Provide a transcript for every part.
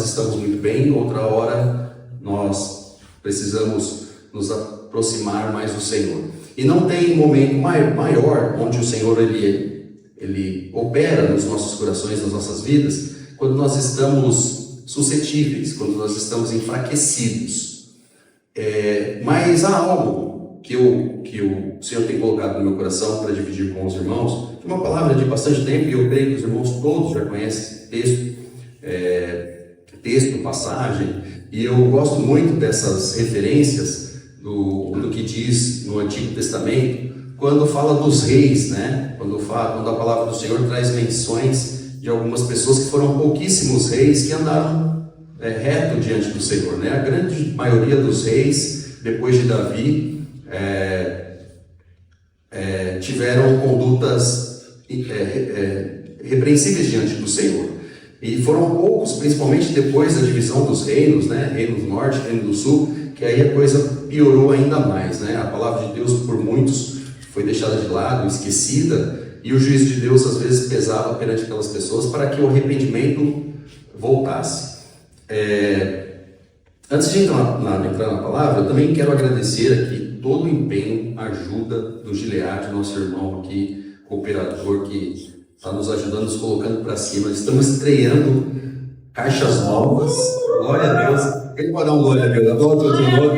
nós estamos muito bem, outra hora nós precisamos nos aproximar mais do Senhor. E não tem momento maior onde o Senhor ele opera nos nossos corações, nas nossas vidas, quando nós estamos suscetíveis, quando nós estamos enfraquecidos. Mas há algo que o Senhor tem colocado no meu coração para dividir com os irmãos, uma palavra de bastante tempo, e eu creio que os irmãos todos já conhecem texto, passagem, e eu gosto muito dessas referências do que diz no Antigo Testamento, quando fala dos reis, né? Quando a palavra do Senhor traz menções de algumas pessoas que foram pouquíssimos reis que andaram reto diante do Senhor, né? A grande maioria dos reis, depois de Davi, tiveram condutas repreensíveis diante do Senhor. E foram poucos, principalmente depois da divisão dos reinos, né? Reino do Norte, Reino do Sul, que aí a coisa piorou ainda mais, né? A palavra de Deus por muitos foi deixada de lado, esquecida, e o juízo de Deus às vezes pesava perante aquelas pessoas para que o arrependimento voltasse. Antes de entrar na palavra, eu também quero agradecer aqui todo o empenho, ajuda do Gilead, nosso irmão aqui, cooperador, que está nos ajudando, nos colocando para cima. Estamos estreando caixas novas. Glória a Deus. Quem pode dar um glória a Deus? Adoro todo mundo.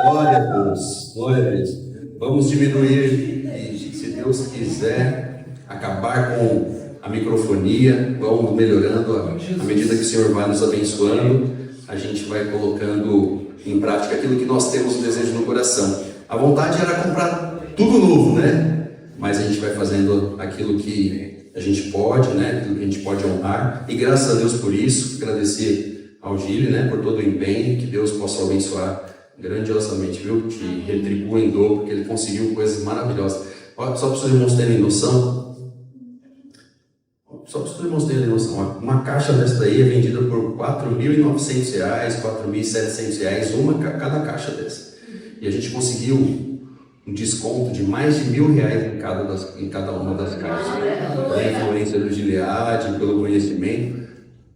Glória a Deus. Glória a Deus. Vamos diminuir e, se Deus quiser, acabar com a microfonia. Vamos melhorando à medida que o Senhor vai nos abençoando. A gente vai colocando em prática aquilo que nós temos um desejo no coração. A vontade era comprar tudo novo, né? Mas a gente vai fazendo aquilo que a gente pode, né? Aquilo que a gente pode honrar. E graças a Deus por isso, agradecer ao Gílio, né? Por todo o empenho, que Deus possa abençoar grandiosamente, viu? Que retribua em dobro, porque ele conseguiu coisas maravilhosas. Só para os irmãos terem noção, uma caixa dessa daí é vendida por R$4.900, R$4.700, cada caixa dessa. E a gente conseguiu um desconto de mais de R$1.000 em cada uma das caixas. Pela influência do Gilead, pelo conhecimento,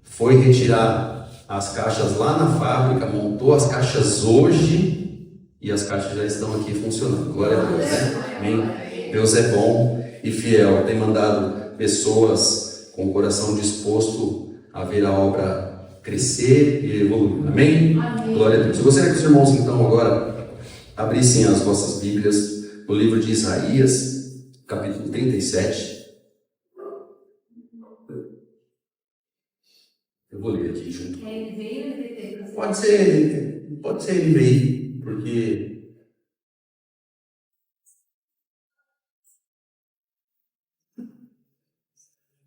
foi retirar as caixas lá na fábrica, montou as caixas hoje e as caixas já estão aqui funcionando. Glória a Deus, né? Amém. Deus é bom e fiel, tem mandado pessoas com o coração disposto a ver a obra crescer e evoluir. Amém? Amém. Glória a Deus. Eu gostaria que os irmãos então agora abrissem as vossas Bíblias no livro de Isaías, capítulo 37. Eu vou ler aqui junto. Pode ser ele veio, porque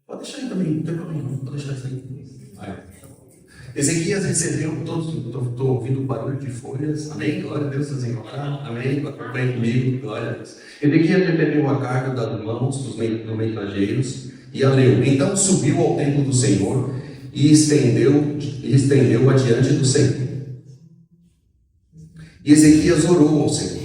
pode deixar aí também, não tem problema, pode deixar isso aí. Ezequias recebeu todos, estou ouvindo o barulho de folhas, amém? Glória a Deus, vocês encontraram, amém? Acompanhe comigo, glória a Deus. Ezequias recebeu a carta das mãos dos mensageiros e a leu. Então subiu ao templo do Senhor e estendeu adiante do Senhor. E Ezequias orou ao Senhor.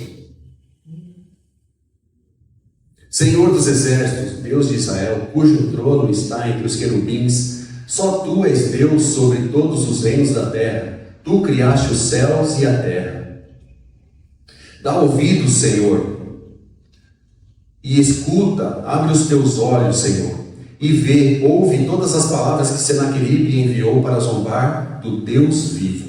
Senhor dos exércitos, Deus de Israel, cujo trono está entre os querubins, só tu és Deus sobre todos os reinos da terra. Tu criaste os céus e a terra. Dá ouvidos, Senhor, e escuta, abre os teus olhos, Senhor, e ouve todas as palavras que Senaqueribe enviou para zombar do Deus vivo.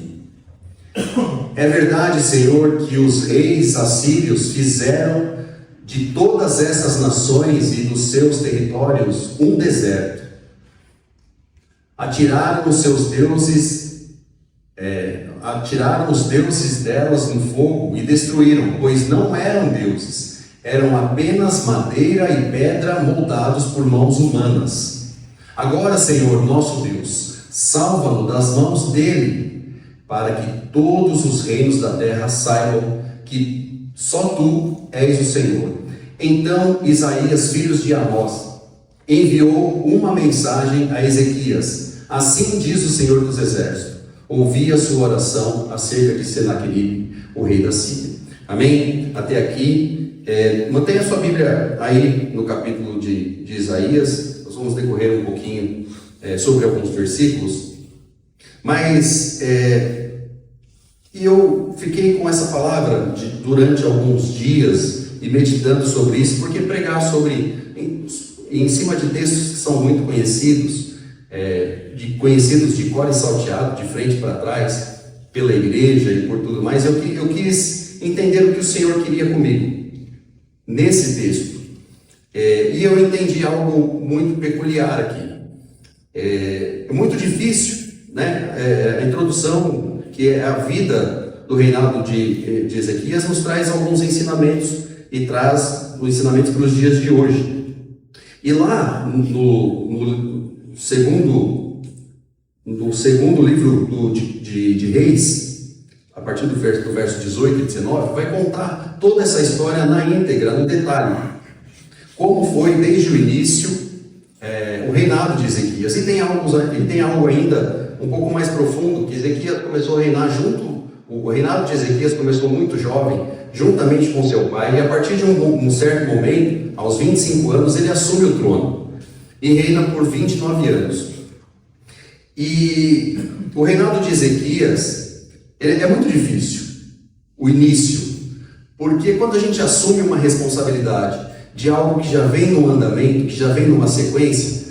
É verdade, Senhor, que os reis assírios fizeram de todas essas nações e dos seus territórios um deserto. Atiraram os deuses delas no fogo e destruíram, pois não eram deuses, eram apenas madeira e pedra moldados por mãos humanas. Agora, Senhor, nosso Deus, salva-nos das mãos dele, para que todos os reinos da terra saibam que só tu és o Senhor. Então Isaías, filho de Amós, enviou uma mensagem a Ezequias. Assim diz o Senhor dos Exércitos: ouvi a sua oração acerca de Senaqueribe, o rei da Síria. Amém? Até aqui. Mantenha a sua Bíblia aí no capítulo de Isaías. Nós vamos decorrer um pouquinho sobre alguns versículos. Mas eu fiquei com essa palavra durante alguns dias e meditando sobre isso, porque pregar em cima de textos que são muito conhecidos, conhecidos de cor e salteado, de frente para trás, pela igreja e por tudo mais, eu quis entender o que o Senhor queria comigo nesse texto. E eu entendi algo muito peculiar aqui. É muito difícil, né? A introdução, que é a vida do reinado de Ezequias, nos traz alguns ensinamentos e traz os ensinamentos para os dias de hoje. E lá no segundo livro de Reis, a partir do verso 18 e 19, vai contar toda essa história na íntegra, no detalhe. Como foi desde o início o reinado de Ezequias. E tem algo ainda um pouco mais profundo, que Ezequias começou a reinar o reinado de Ezequias começou muito jovem, juntamente com seu pai, e a partir de um certo momento, aos 25 anos, ele assume o trono e reina por 29 anos. E o reinado de Ezequias é muito difícil, o início, porque quando a gente assume uma responsabilidade de algo que já vem no andamento, que já vem numa sequência,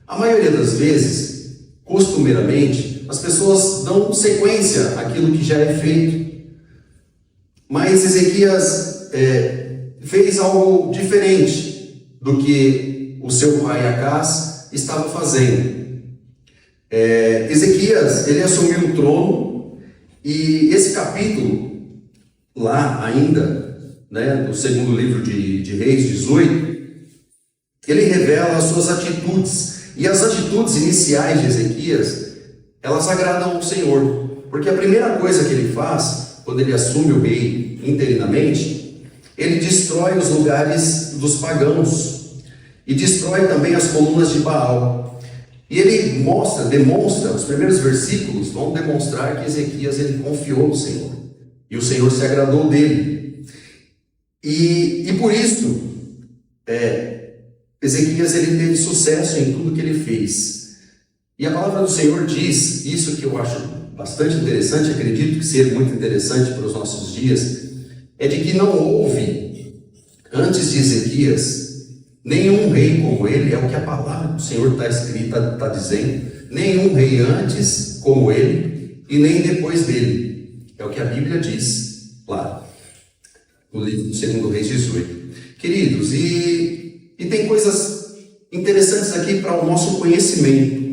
a maioria das vezes, costumeiramente, as pessoas dão sequência àquilo que já é feito. Mas Ezequias fez algo diferente do que o seu pai Acaz estava fazendo. Ezequias, ele assumiu o trono, e esse capítulo, lá ainda, né, no segundo livro de Reis 18, ele revela as suas atitudes, e as atitudes iniciais de Ezequias, elas agradam ao Senhor, porque a primeira coisa que ele faz, quando ele assume o rei interinamente, ele destrói os lugares dos pagãos, e destrói também as colunas de Baal. E ele demonstra, os primeiros versículos vão demonstrar que Ezequias ele confiou no Senhor, e o Senhor se agradou dele. E por isso, Ezequias ele teve sucesso em tudo que ele fez. E a palavra do Senhor diz, isso que eu acho bastante interessante, acredito que seja muito interessante para os nossos dias, é de que não houve, antes de Ezequias, nenhum rei como ele, é o que a palavra do Senhor está dizendo, nenhum rei antes como ele, e nem depois dele, é o que a Bíblia diz lá, no livro do 2 Reis 18. Queridos, e tem coisas interessantes aqui para o nosso conhecimento,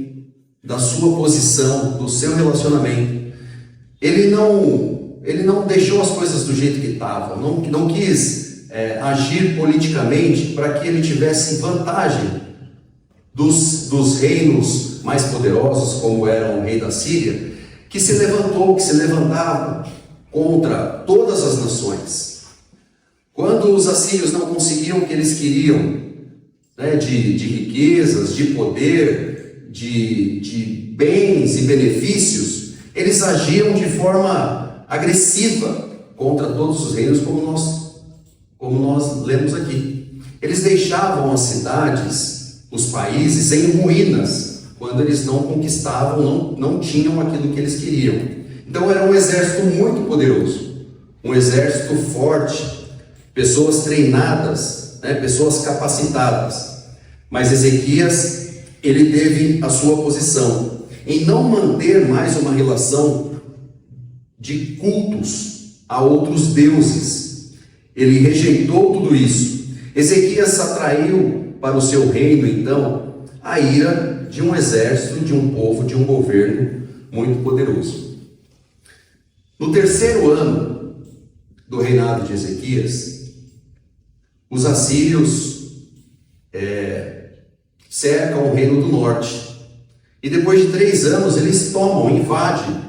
da sua posição, do seu relacionamento. Ele não deixou as coisas do jeito que estavam, não quis agir politicamente para que ele tivesse vantagem dos reinos mais poderosos, como era o rei da Síria, que se levantava contra todas as nações. Quando os assírios não conseguiam o que eles queriam, né, de riquezas, de poder, de bens e benefícios, eles agiam de forma agressiva contra todos os reinos, como nós lemos aqui. Eles deixavam as cidades, os países, em ruínas, quando eles não conquistavam, não tinham aquilo que eles queriam. Então era um exército muito poderoso, um exército forte, pessoas treinadas, né, pessoas capacitadas. Mas Ezequias, ele teve a sua posição em não manter mais uma relação de cultos a outros deuses. Ele rejeitou tudo isso. Ezequias atraiu para o seu reino, então, a ira de um exército, de um povo, de um governo muito poderoso. No terceiro ano do reinado de Ezequias, os assírios cercam o reino do norte. E depois de 3 anos, eles invadem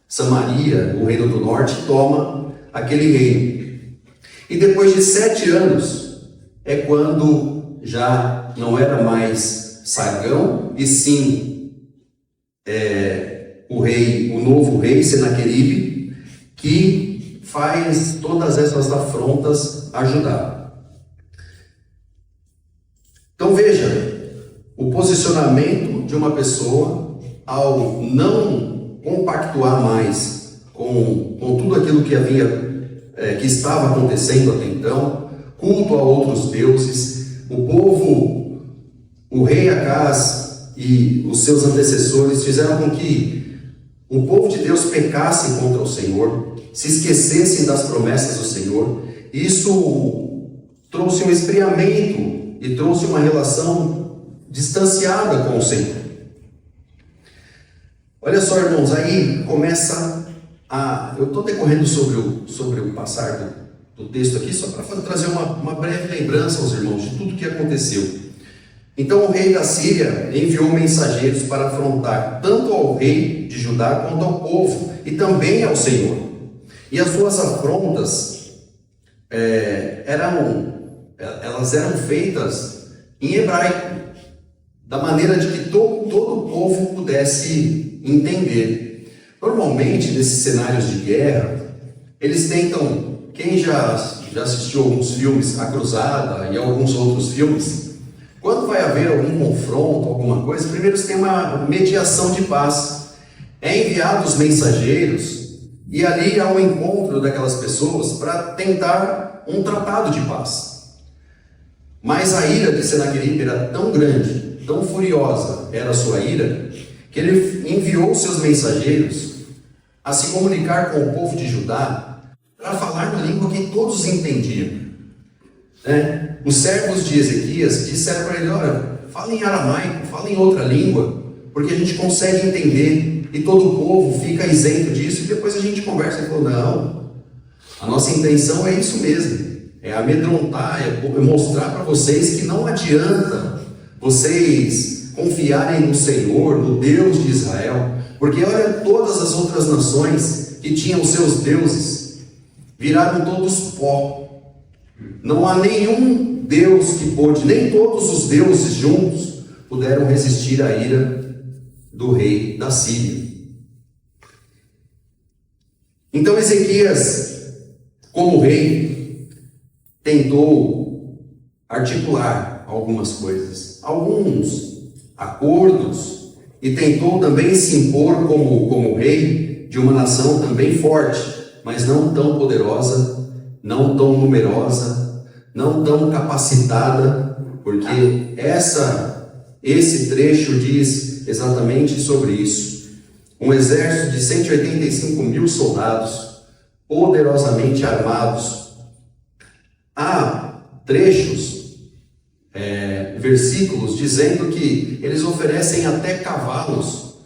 Samaria, o reino do norte, toma aquele reino. E depois de 7 anos, é quando já não era mais Sargão, e sim o novo rei, Senaqueribe, que faz todas essas afrontas a Judá. Então veja, o posicionamento de uma pessoa ao não compactuar mais com tudo aquilo que que estava acontecendo até então, culto a outros deuses. O povo, o rei Acaz e os seus antecessores fizeram com que o povo de Deus pecasse contra o Senhor, se esquecessem das promessas do Senhor. Isso trouxe um esfriamento e trouxe uma relação distanciada com o Senhor. Olha só, irmãos, aí começa eu estou decorrendo sobre o passar do texto aqui, só para trazer uma breve lembrança aos irmãos de tudo que aconteceu. Então o rei da Síria enviou mensageiros para afrontar tanto ao rei de Judá quanto ao povo, e também ao Senhor. E as suas afrontas elas eram feitas em hebraico, da maneira de que todo o povo pudesse entender. Normalmente, nesses cenários de guerra, eles tentam, quem já assistiu alguns filmes, A Cruzada e alguns outros filmes, quando vai haver algum confronto, alguma coisa, primeiro eles têm uma mediação de paz. É enviados mensageiros e ali há um encontro daquelas pessoas para tentar um tratado de paz. Mas a ira de Senaqueribe era tão grande, tão furiosa era a sua ira, que ele enviou seus mensageiros a se comunicar com o povo de Judá para falar na língua que todos entendiam. Os servos de Ezequias disseram para ele: olha, fala em aramaico, fala em outra língua, porque a gente consegue entender e todo o povo fica isento disso, e depois a gente conversa. Ele falou: não, a nossa intenção é isso mesmo, é amedrontar, é mostrar para vocês que não adianta vocês confiarem no Senhor, no Deus de Israel, porque olha, todas as outras nações que tinham seus deuses viraram todos pó. Não há nenhum Deus que pôde, nem todos os deuses juntos puderam resistir à ira do rei da Síria. Então Ezequias, como rei, tentou articular algumas coisas, alguns acordos, e tentou também se impor como rei de uma nação também forte, mas não tão poderosa, não tão numerosa, não tão capacitada, porque esse trecho diz exatamente sobre isso. Um exército de 185 mil soldados, poderosamente armados. Há trechos, versículos dizendo que eles oferecem até cavalos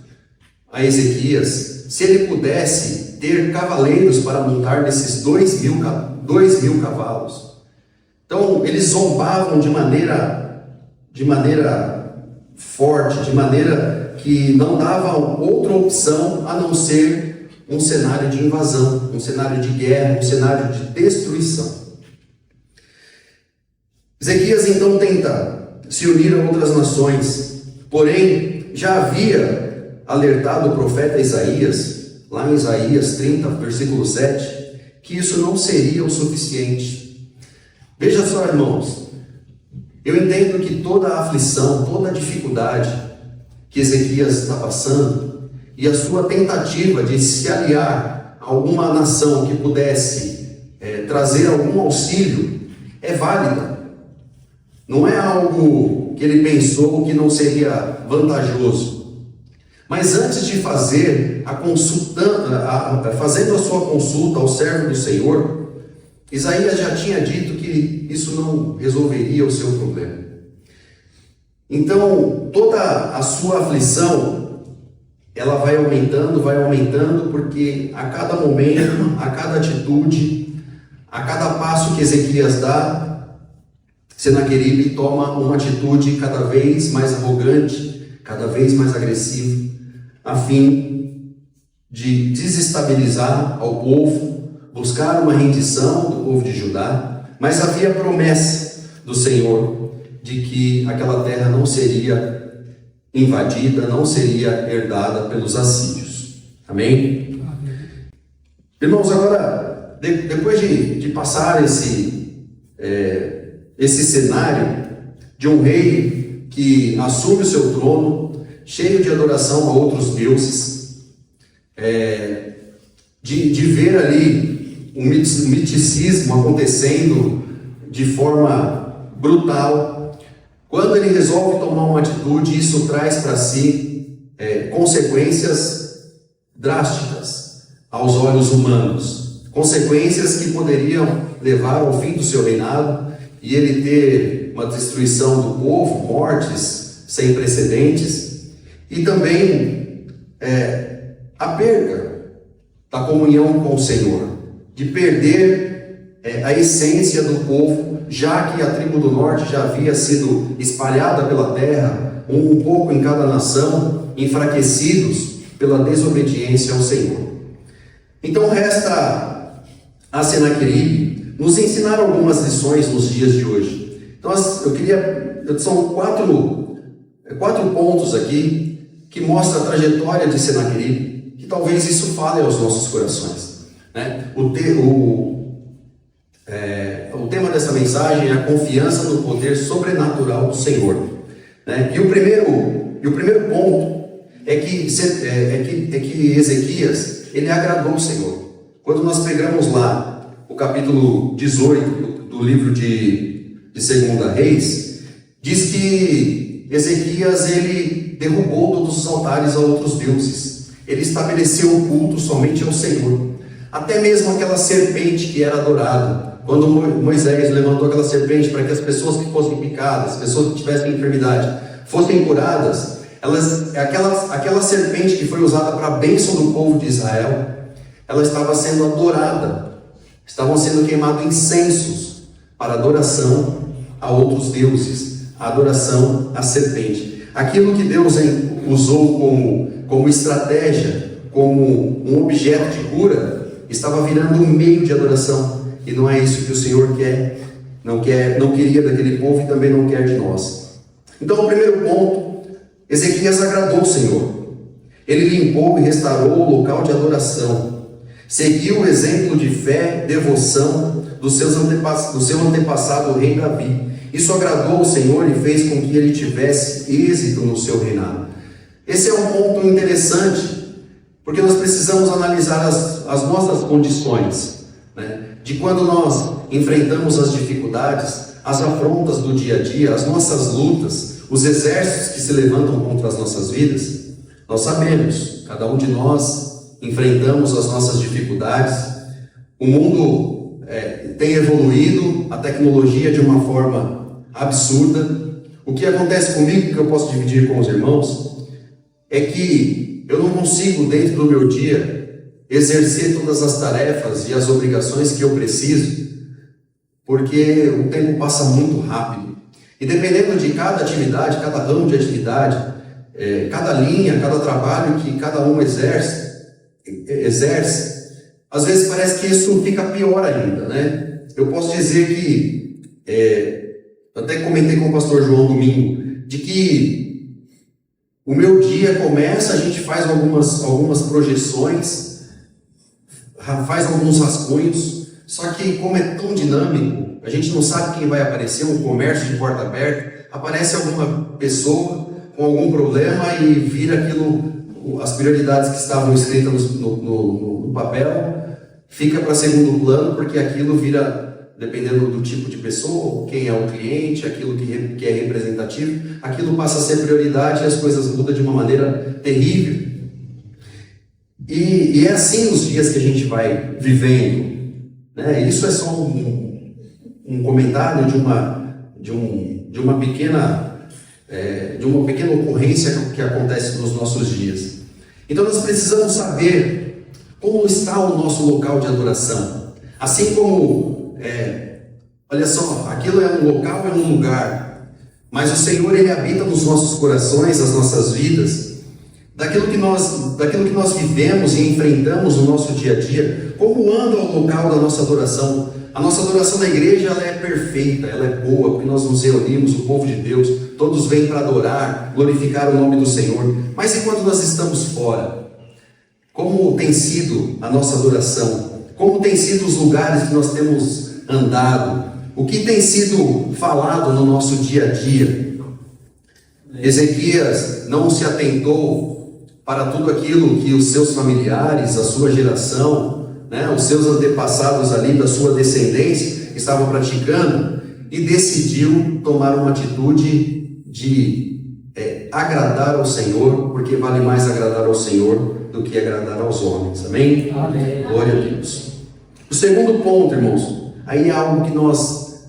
a Ezequias, se ele pudesse ter cavaleiros para montar nesses 2.000 cavalos. Então eles zombavam de maneira forte, de maneira que não dava outra opção a não ser um cenário de invasão, um cenário de guerra, um cenário de destruição. Ezequias então tenta se unir a outras nações, porém já havia alertado o profeta Isaías, lá em Isaías 30, versículo 7, que isso não seria o suficiente. Veja só, irmãos, eu entendo que toda a aflição, toda a dificuldade que Ezequias está passando, e a sua tentativa de se aliar a alguma nação que pudesse trazer algum auxílio, é válida. Não é algo que ele pensou que não seria vantajoso. Mas antes de fazer fazendo a sua consulta ao servo do Senhor, Isaías já tinha dito que isso não resolveria o seu problema. Então, toda a sua aflição, ela vai aumentando, porque a cada momento, a cada atitude, a cada passo que Ezequias dá, Senaqueribe toma uma atitude cada vez mais arrogante, cada vez mais agressiva, a fim de desestabilizar ao povo, buscar uma rendição do povo de Judá. Mas havia promessa do Senhor de que aquela terra não seria invadida, não seria herdada pelos assírios. Amém? Irmãos, agora, depois de passar esse cenário de um rei que assume o seu trono, cheio de adoração a outros deuses, de ver ali um miticismo acontecendo de forma brutal. Quando ele resolve tomar uma atitude, isso traz para si consequências drásticas aos olhos humanos, consequências que poderiam levar ao fim do seu reinado e ele ter uma destruição do povo, mortes sem precedentes, e também a perda da comunhão com o Senhor, de perder a essência do povo, já que a tribo do norte já havia sido espalhada pela terra, um pouco em cada nação, enfraquecidos pela desobediência ao Senhor. Então resta a Senaqueribe nos ensinar algumas lições nos dias de hoje. Então são quatro pontos aqui que mostram a trajetória de Senaqueribe, que talvez isso fale aos nossos corações, né? O tema dessa mensagem é a confiança no poder sobrenatural do Senhor, né? E o primeiro ponto é que Ezequias, ele agradou o Senhor. Quando nós pegamos lá o capítulo 18 do livro de 2 Reis, diz que Ezequias, ele derrubou todos os altares a outros deuses. Ele estabeleceu o culto somente ao Senhor. Até mesmo aquela serpente que era adorada. Quando Moisés levantou aquela serpente para que as pessoas que fossem picadas, as pessoas que tivessem enfermidade, fossem curadas, aquela serpente que foi usada para a bênção do povo de Israel, ela estava sendo adorada. Estavam sendo queimados incensos para adoração a outros deuses, a adoração à serpente. Aquilo que Deus usou como estratégia, como um objeto de cura, estava virando um meio de adoração. E não é isso que o Senhor quer, não queria daquele povo e também não quer de nós. Então, o primeiro ponto, Ezequias agradou o Senhor. Ele limpou e restaurou o local de adoração. Seguiu o exemplo de fé, devoção do seu antepassado, o rei Davi. Isso agradou o Senhor e fez com que ele tivesse êxito no seu reinado. Esse é um ponto interessante, porque nós precisamos analisar as nossas condições, né? De quando nós enfrentamos as dificuldades, as afrontas do dia a dia, as nossas lutas, os exércitos que se levantam contra as nossas vidas. Nós sabemos, cada um de nós enfrentamos as nossas dificuldades. O mundo tem evoluído, a tecnologia de uma forma absurda. O que acontece comigo, que eu posso dividir com os irmãos, é que eu não consigo, dentro do meu dia, exercer todas as tarefas e as obrigações que eu preciso, porque o tempo passa muito rápido. E dependendo de cada atividade, cada ramo de atividade, cada linha, cada trabalho que cada um exerce, às vezes parece que isso fica pior ainda, né? Eu posso dizer que, até comentei com o pastor João domingo, de que o meu dia começa, a gente faz algumas projeções, faz alguns rascunhos, só que como é tão dinâmico, a gente não sabe quem vai aparecer, um comércio de porta aberta, aparece alguma pessoa com algum problema e vira aquilo, as prioridades que estavam escritas no papel, fica para segundo plano, porque aquilo vira, dependendo do tipo de pessoa, quem é o cliente, aquilo que é representativo, aquilo passa a ser prioridade e as coisas mudam de uma maneira terrível. E é assim nos dias que a gente vai vivendo, né? Isso é só um comentário de uma pequena ocorrência que acontece nos nossos dias. Então nós precisamos saber como está o nosso local de adoração. Assim como, olha só, aquilo é um local, é um lugar, mas o Senhor, Ele habita nos nossos corações, nas nossas vidas, daquilo que nós vivemos e enfrentamos no nosso dia a dia. Como anda o local da nossa adoração? A nossa adoração na igreja, ela é perfeita, ela é boa, porque nós nos reunimos, o povo de Deus, todos vêm para adorar, glorificar o nome do Senhor. Mas e quando nós estamos fora? Como tem sido a nossa adoração? Como tem sido os lugares que nós temos andado? O que tem sido falado no nosso dia a dia? Ezequias não se atentou para tudo aquilo que os seus familiares, a sua geração, né, os seus antepassados ali da sua descendência estavam praticando, e decidiu tomar uma atitude de agradar ao Senhor, porque vale mais agradar ao Senhor do que agradar aos homens. Amém? Amém. Glória a Deus. O segundo ponto, irmãos, aí é algo que nós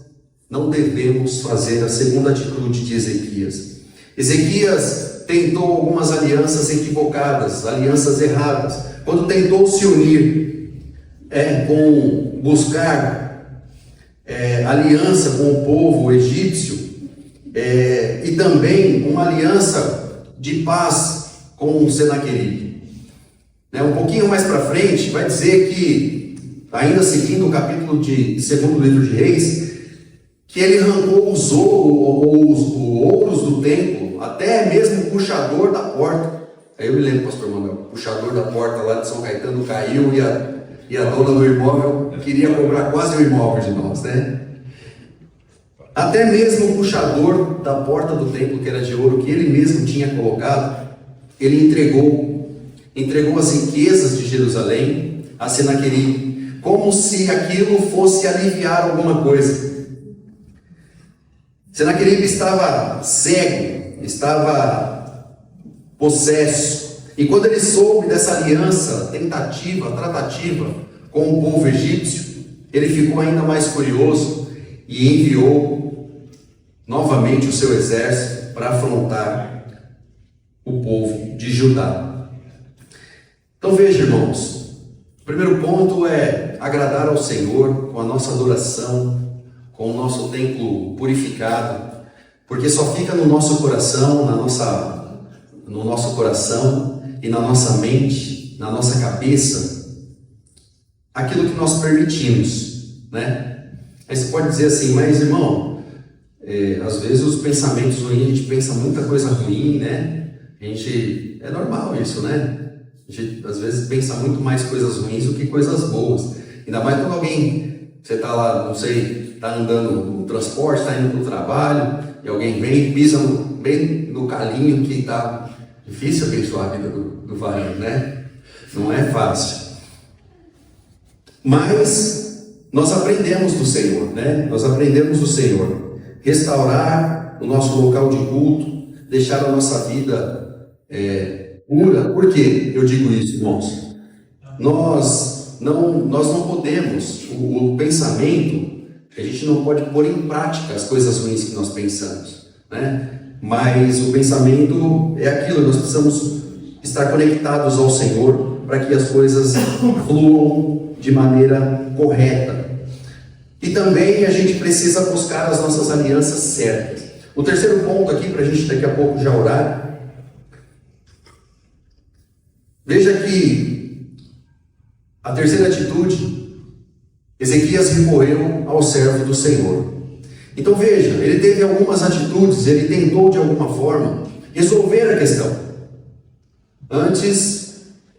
não devemos fazer, a segunda atitude de Ezequias. Ezequias tentou algumas alianças equivocadas, alianças erradas. Quando tentou se unir com buscar aliança com o povo egípcio, e também uma aliança de paz com Senaqueribe. Um pouquinho mais para frente, vai dizer que, ainda seguindo o capítulo de segundo livro de Reis, que ele arrancou os ouros do templo, até mesmo o puxador da porta. Aí eu me lembro, pastor Manuel, o puxador da porta lá de São Caetano caiu e a dona do imóvel queria cobrar quase o imóvel de nós, né? Até mesmo o puxador da porta do templo, que era de ouro, que ele mesmo tinha colocado, ele entregou as riquezas de Jerusalém a Senaqueribe, como se aquilo fosse aliviar alguma coisa. Senaqueribe estava cego, estava possesso, e quando ele soube dessa aliança, tratativa com o povo egípcio, ele ficou ainda mais furioso e enviou novamente o seu exército para afrontar o povo de Judá. Então veja, irmãos, o primeiro ponto é agradar ao Senhor com a nossa adoração, com o nosso templo purificado, porque só fica no nosso coração, no nosso coração e na nossa mente, na nossa cabeça, aquilo que nós permitimos, né? Aí você pode dizer assim, mas irmão, às vezes os pensamentos ruins, a gente pensa muita coisa ruim, né? É normal isso, né? A gente às vezes pensa muito mais coisas ruins do que coisas boas. Ainda mais quando você está lá, não sei, está andando no transporte, está indo para o trabalho, e alguém vem e pisa bem no calinho, que está difícil abençoar a vida do varão, né? Não é fácil. Mas nós aprendemos do Senhor, né? Nós aprendemos do Senhor. Restaurar o nosso local de culto, deixar a nossa vida pura. Por que eu digo isso, irmãos? Nós não podemos, o pensamento, a gente não pode pôr em prática as coisas ruins que nós pensamos, né? Mas o pensamento é aquilo, nós precisamos estar conectados ao Senhor para que as coisas fluam de maneira correta. E também a gente precisa buscar as nossas alianças certas. O terceiro ponto aqui, para a gente daqui a pouco já orar. Veja que a terceira atitude, Ezequias recorreu ao servo do Senhor. Então veja, ele teve algumas atitudes, ele tentou de alguma forma resolver a questão, antes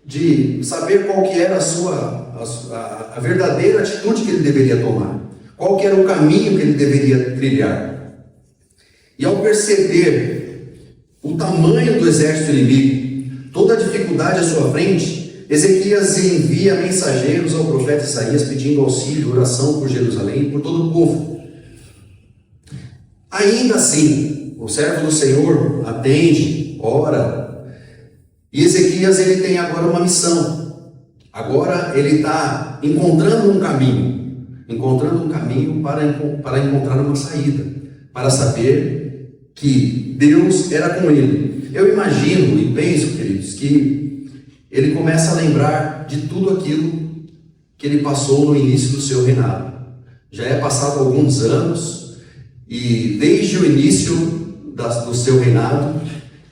de saber qual que era a verdadeira atitude que ele deveria tomar. Qual que era o caminho que ele deveria trilhar? E ao perceber o tamanho do exército inimigo, toda a dificuldade à sua frente, Ezequias envia mensageiros ao profeta Isaías pedindo auxílio, oração por Jerusalém e por todo o povo. Ainda assim, o servo do Senhor atende, ora, e Ezequias ele tem agora uma missão. Agora ele está encontrando um caminho para encontrar uma saída, para saber que Deus era com ele. Eu imagino e penso, queridos, que ele começa a lembrar de tudo aquilo que ele passou no início do seu reinado. Já é passado alguns anos e desde o início do seu reinado,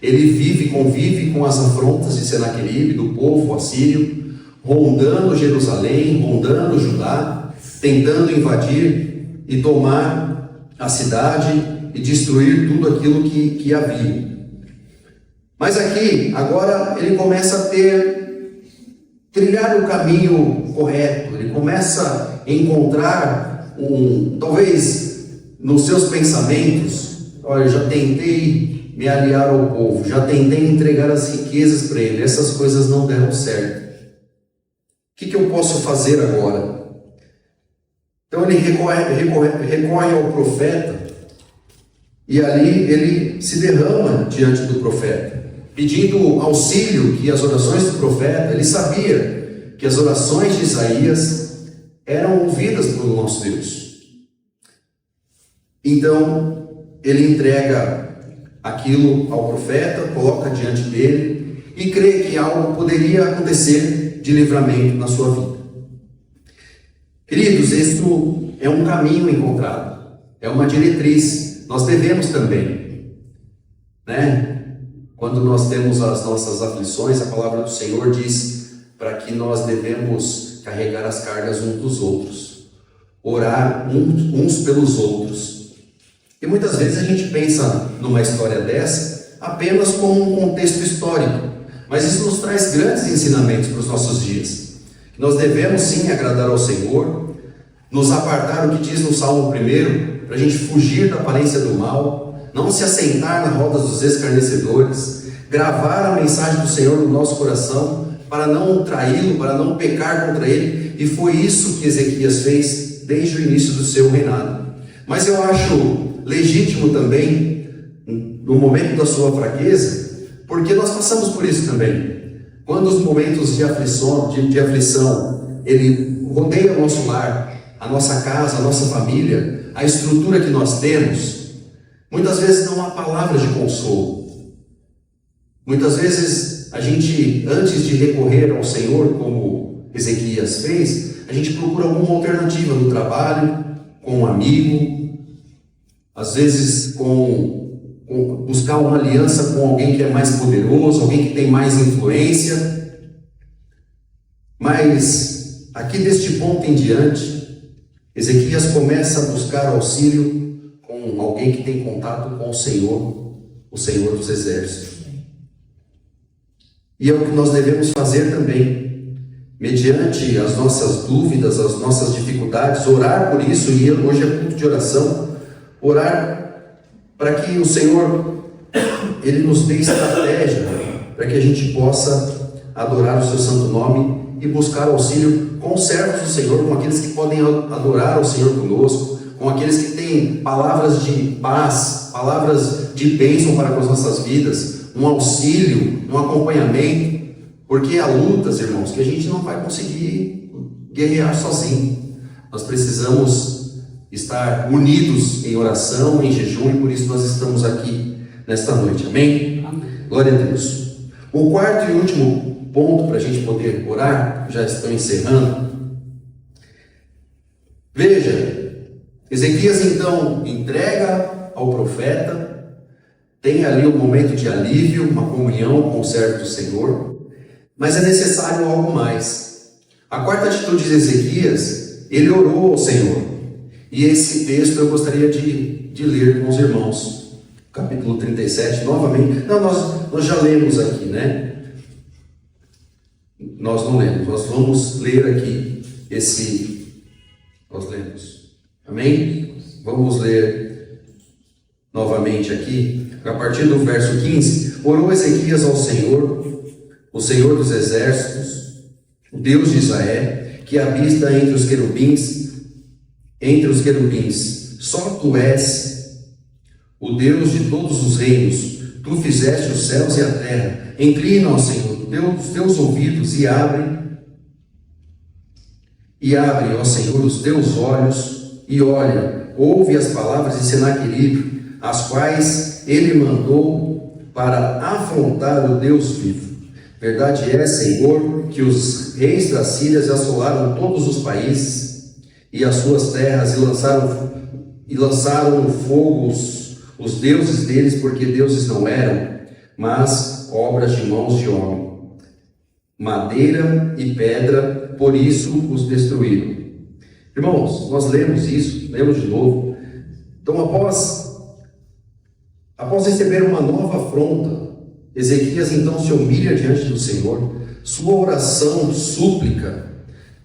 ele convive com as afrontas de Senaqueribe, do povo assírio, rondando Jerusalém, rondando Judá, tentando invadir e tomar a cidade e destruir tudo aquilo que havia. Mas aqui, agora, ele começa a trilhar o caminho correto, ele começa a encontrar talvez nos seus pensamentos, olha, eu já tentei me aliar ao povo, já tentei entregar as riquezas para ele, essas coisas não deram certo. O que eu posso fazer agora? Então ele recorre ao profeta, e ali ele se derrama diante do profeta, pedindo auxílio, que as orações do profeta, ele sabia que as orações de Isaías eram ouvidas pelo nosso Deus. Então ele entrega aquilo ao profeta, coloca diante dele e crê que algo poderia acontecer de livramento na sua vida. Queridos, isto é um caminho encontrado, é uma diretriz. Nós devemos também, quando nós temos as nossas aflições, a palavra do Senhor diz para que nós devemos carregar as cargas uns dos outros, orar uns pelos outros. E muitas vezes a gente pensa numa história dessa apenas como um contexto histórico, mas isso nos traz grandes ensinamentos para os nossos dias. Nós devemos sim agradar ao Senhor, nos apartar, o que diz no Salmo 1, para a gente fugir da aparência do mal, não se assentar na roda dos escarnecedores, gravar a mensagem do Senhor no nosso coração, para não traí-lo, para não pecar contra ele. E foi isso que Ezequias fez desde o início do seu reinado. Mas eu acho legítimo também, no momento da sua fraqueza, porque nós passamos por isso também. Quando os momentos de aflição, ele rodeia o nosso lar, a nossa casa, a nossa família, a estrutura que nós temos, muitas vezes não há palavras de consolo. Muitas vezes a gente, antes de recorrer ao Senhor, como Ezequias fez, a gente procura alguma alternativa no trabalho, com um amigo, às vezes buscar uma aliança com alguém que é mais poderoso, alguém que tem mais influência. Mas aqui deste ponto em diante, Ezequias começa a buscar auxílio com alguém que tem contato com o Senhor dos Exércitos. E é o que nós devemos fazer também, mediante as nossas dúvidas, as nossas dificuldades, orar por isso. E hoje é culto de oração, orar para que o Senhor ele nos dê estratégia para que a gente possa adorar o seu santo nome e buscar auxílio com os servos do Senhor, com aqueles que podem adorar o Senhor conosco, com aqueles que têm palavras de paz, palavras de bênção para com as nossas vidas, um auxílio, um acompanhamento, porque há lutas, irmãos, que a gente não vai conseguir guerrear sozinho. Nós precisamos estar unidos em oração, em jejum, e por isso nós estamos aqui nesta noite, amém? Amém. Glória a Deus. O quarto e último ponto para a gente poder orar, já estou encerrando. Veja, Ezequias então entrega ao profeta, tem ali um momento de alívio, uma comunhão com o servo do Senhor, mas é necessário algo mais. A quarta atitude de Ezequias, ele orou ao Senhor, e esse texto eu gostaria de ler com os irmãos, capítulo 37, novamente. Não, nós já lemos aqui, Nós não lemos, nós vamos ler aqui nós lemos, amém? Vamos ler novamente aqui, a partir do verso 15. Orou Ezequias ao Senhor, o Senhor dos Exércitos, o Deus de Israel, que habita entre os querubins. Só tu és o Deus de todos os reinos, tu fizeste os céus e a terra. Inclina, ó Senhor, os teus ouvidos e abre, ó Senhor, os teus olhos e olha, ouve as palavras de Senaqueribe, as quais ele mandou para afrontar o Deus vivo. Verdade é, Senhor, que os reis da Síria assolaram todos os países e as suas terras e lançaram no fogo os deuses deles, porque deuses não eram, mas obras de mãos de homem, madeira e pedra, por isso os destruíram. Irmãos, nós lemos isso, lemos de novo. Então, após receber uma nova afronta, Ezequias então se humilha diante do Senhor, sua oração, súplica,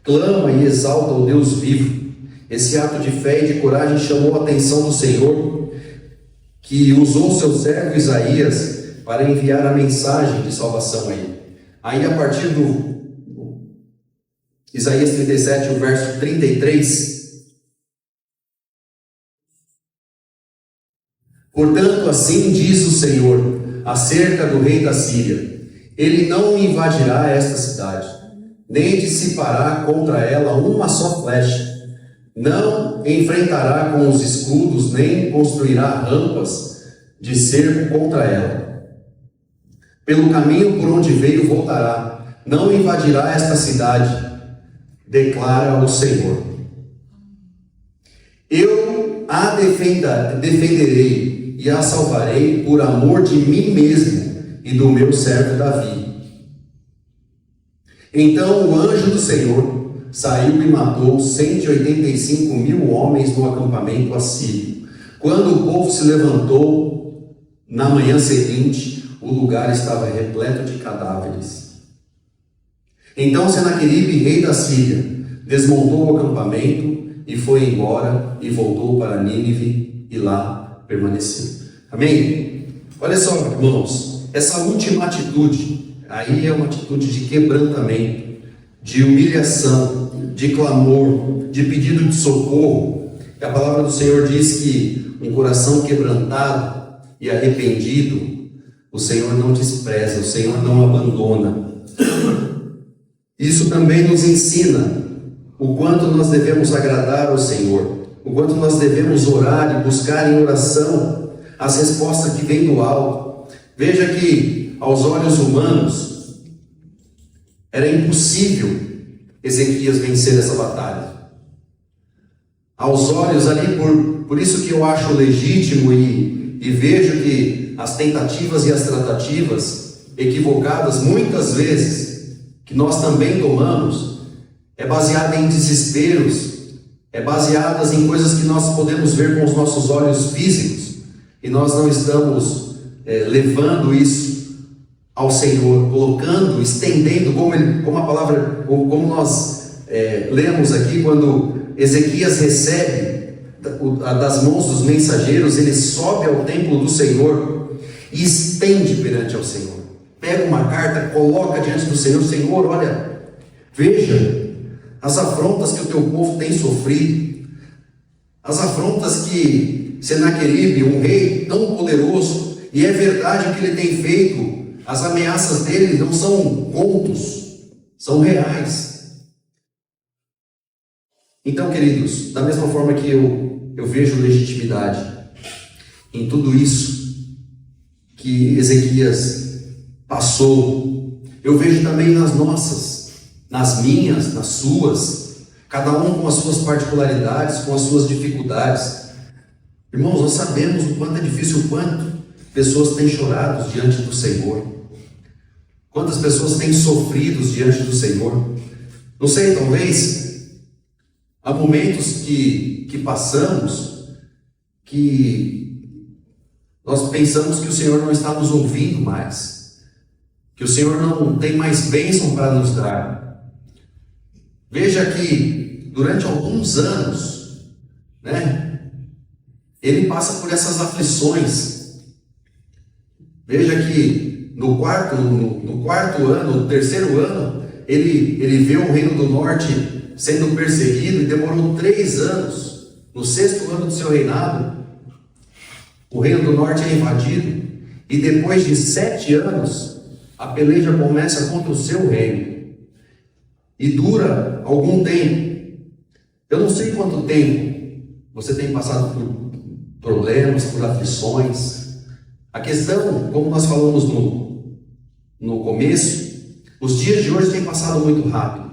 clama e exalta o Deus vivo. Esse ato de fé e de coragem chamou a atenção do Senhor, que usou seu servo Isaías para enviar a mensagem de salvação aí. Aí a partir do Isaías 37, o verso 33. Portanto, assim diz o Senhor acerca do rei da Síria: ele não invadirá esta cidade, nem dissipará contra ela uma só flecha, não enfrentará com os escudos, nem construirá rampas de cerco contra ela. Pelo caminho por onde veio voltará, não invadirá esta cidade, declara o Senhor. Eu a defenderei e a salvarei por amor de mim mesmo e do meu servo Davi. Então o anjo do Senhor saiu e matou 185.000 homens no acampamento assírio. Quando o povo se levantou na manhã seguinte, o lugar estava repleto de cadáveres. Então Senaqueribe, rei da Síria, desmontou o acampamento e foi embora e voltou para Nínive e lá permaneceu. Amém? Olha só, irmãos, essa última atitude aí é uma atitude de quebrantamento, de humilhação, de clamor, de pedido de socorro. E a palavra do Senhor diz que um coração quebrantado e arrependido, o Senhor não despreza, o Senhor não abandona. Isso também nos ensina o quanto nós devemos agradar ao Senhor, o quanto nós devemos orar e buscar em oração as respostas que vêm do alto. Veja que aos olhos humanos era impossível Ezequias vencer essa batalha. Aos olhos ali, por isso que eu acho legítimo e vejo que as tentativas e as tratativas equivocadas, muitas vezes, que nós também tomamos, é baseada em desesperos, é baseadas em coisas que nós podemos ver com os nossos olhos físicos, e nós não estamos levando isso ao Senhor, colocando, estendendo, como a palavra, como nós lemos aqui, quando Ezequias recebe das mãos dos mensageiros, ele sobe ao templo do Senhor e estende perante ao Senhor. Pega uma carta, coloca diante do Senhor: Senhor, olha, veja as afrontas que o teu povo tem sofrido, as afrontas que Senaqueribe, um rei tão poderoso, e é verdade o que ele tem feito, as ameaças dele não são contos, são reais. Então, queridos, da mesma forma que eu vejo legitimidade em tudo isso que Ezequias passou, eu vejo também nas nossas, nas minhas, nas suas, cada um com as suas particularidades, com as suas dificuldades. Irmãos, nós sabemos o quanto é difícil, o quanto pessoas têm chorado diante do Senhor, quantas pessoas têm sofrido diante do Senhor. Não sei, talvez há momentos que passamos que nós pensamos que o Senhor não está nos ouvindo mais, que o Senhor não tem mais bênção para nos dar. Veja que durante alguns anos, ele passa por essas aflições. Veja que no quarto ano, no terceiro ano, ele vê o reino do norte sendo perseguido, e demorou 3 anos. No 6º ano do seu reinado, o reino do norte é invadido, e depois de 7 anos, a peleja começa contra o seu reino, e dura algum tempo. Eu não sei quanto tempo você tem passado por problemas, por aflições. A questão, como nós falamos no começo, os dias de hoje têm passado muito rápido.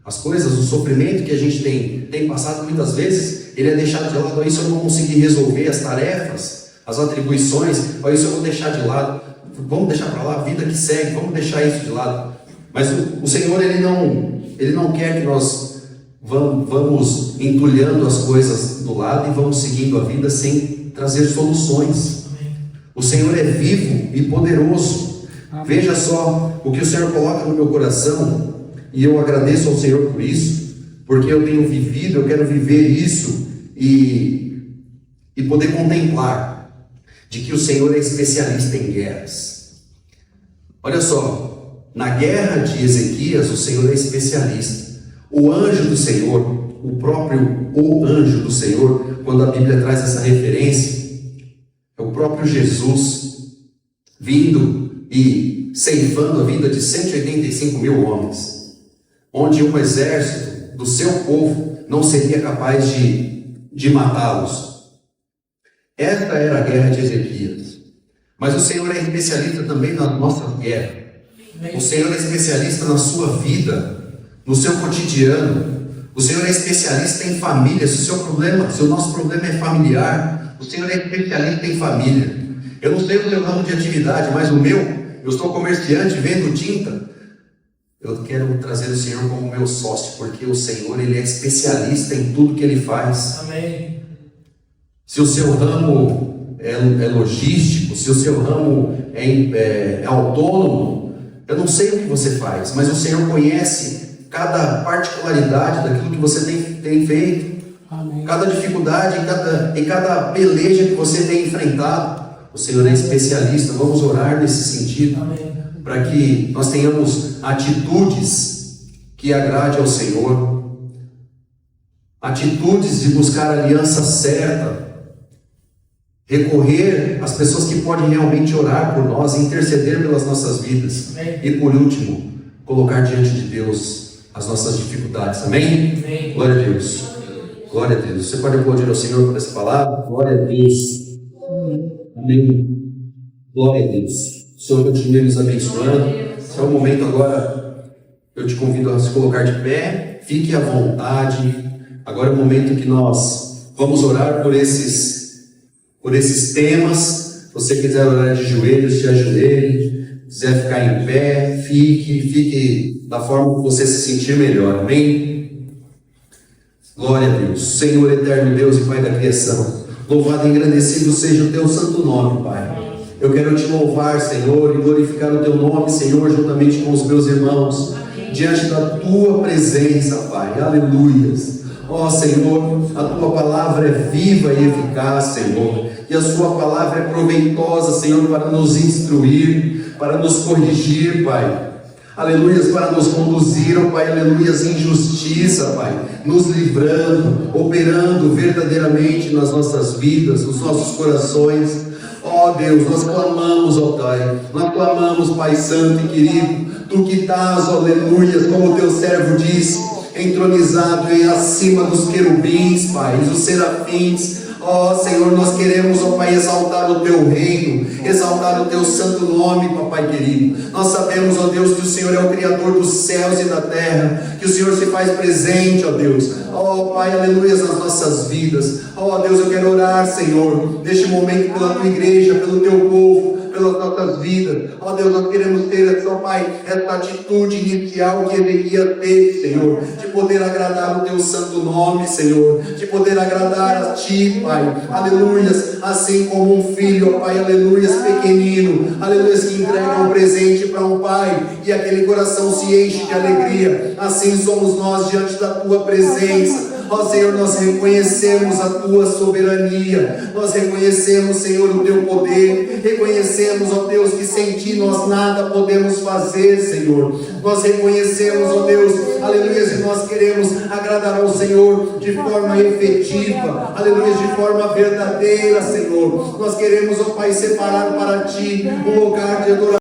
As coisas, o sofrimento que a gente tem passado muitas vezes, ele é deixado de lado. Isso eu não consegui resolver, as tarefas, as atribuições, isso eu vou deixar de lado. Vamos deixar para lá, a vida que segue, vamos deixar isso de lado. Mas o Senhor, ele não quer que nós vamos entulhando as coisas do lado e vamos seguindo a vida sem trazer soluções. O Senhor é vivo e poderoso. Veja só o que o Senhor coloca no meu coração, e eu agradeço ao Senhor por isso, porque eu tenho vivido, eu quero viver isso e poder contemplar. de que o Senhor é especialista em guerras. Olha só, na guerra de Ezequias, o Senhor é especialista. O anjo do Senhor, o anjo do Senhor, quando a Bíblia traz essa referência, é o próprio Jesus vindo e ceifando a vida de 185 mil homens, onde um exército do seu povo não seria capaz de matá-los. Esta era a guerra de Ezequias. Mas o Senhor é especialista também na nossa guerra. O Senhor é especialista na sua vida, no seu cotidiano. O Senhor é especialista em família. Se o nosso problema é familiar, o Senhor é especialista em família. Eu não sei o seu ramo de atividade, mas o meu, eu sou comerciante, vendo tinta. Eu quero trazer o Senhor como meu sócio, porque o Senhor, Ele é especialista em tudo que Ele faz. Amém. Se o seu ramo é logístico, se o seu ramo é autônomo, eu não sei o que você faz, mas o Senhor conhece cada particularidade daquilo que você tem feito. Amém. Cada dificuldade, em cada peleja que você tem enfrentado. O Senhor é especialista. Vamos orar nesse sentido. Amém. Para que nós tenhamos atitudes que agradem ao Senhor, atitudes de buscar a aliança certa, recorrer às pessoas que podem realmente orar por nós, interceder pelas nossas vidas. Amém. E por último, colocar diante de Deus as nossas dificuldades. Amém? Amém. Glória a Deus. Glória a Deus. Você pode aplaudir ao Senhor por essa palavra? Glória a Deus. Amém. Glória a Deus. O Senhor continue nos abençoando. Esse é o momento agora. Eu te convido a se colocar de pé. Fique à vontade. Agora é o momento que nós vamos orar por esses temas. Se você quiser orar de joelhos, se ajoelhe. Se quiser ficar em pé, fique da forma que você se sentir melhor. Amém? Glória a Deus. Senhor eterno Deus e Pai da criação, louvado e engrandecido seja o teu santo nome, Pai. Eu quero te louvar, Senhor, e glorificar o teu nome, Senhor, juntamente com os meus irmãos, diante da tua presença, Pai. Aleluias. Ó Senhor, a tua palavra é viva e eficaz, Senhor, e a sua palavra é proveitosa, Senhor, para nos instruir, para nos corrigir, Pai. Aleluias, para nos conduzir, ó Pai, aleluias, em justiça, Pai, nos livrando, operando verdadeiramente nas nossas vidas, nos nossos corações. Ó Deus, nós clamamos, ó Pai, nós clamamos, Pai Santo e querido, Tu que estás, ó aleluias, como Teu servo disse, entronizado e acima dos querubins, Pai, dos serafins. Ó Senhor, nós queremos, ó Pai, exaltar o Teu reino, exaltar o Teu santo nome, Papai querido. Nós sabemos, ó Deus, que o Senhor é o Criador dos céus e da terra, que o Senhor se faz presente, ó Deus. Ó Pai, aleluia, nas nossas vidas. Ó Deus, eu quero orar, Senhor, neste momento pela Tua igreja, pelo Teu povo, pelas nossas vidas. Ó Deus, nós queremos ter, ó Pai, essa atitude inicial que Ezequias teve, Senhor, de poder agradar o Teu santo nome, Senhor, de poder agradar a Ti, Pai. Aleluias, assim como um filho, ó Pai, aleluias, pequenino, aleluias, que entrega um presente para um pai e aquele coração se enche de alegria. Assim somos nós diante da Tua presença. Ó Senhor, nós reconhecemos a Tua soberania, nós reconhecemos, Senhor, o Teu poder, reconhecemos, ó Deus, que sem Ti nós nada podemos fazer, Senhor. Nós reconhecemos, ó Deus, aleluia, e nós queremos agradar ao Senhor de forma efetiva, aleluia, de forma verdadeira, Senhor. Nós queremos, ó Pai, separar para Ti um lugar de adoração.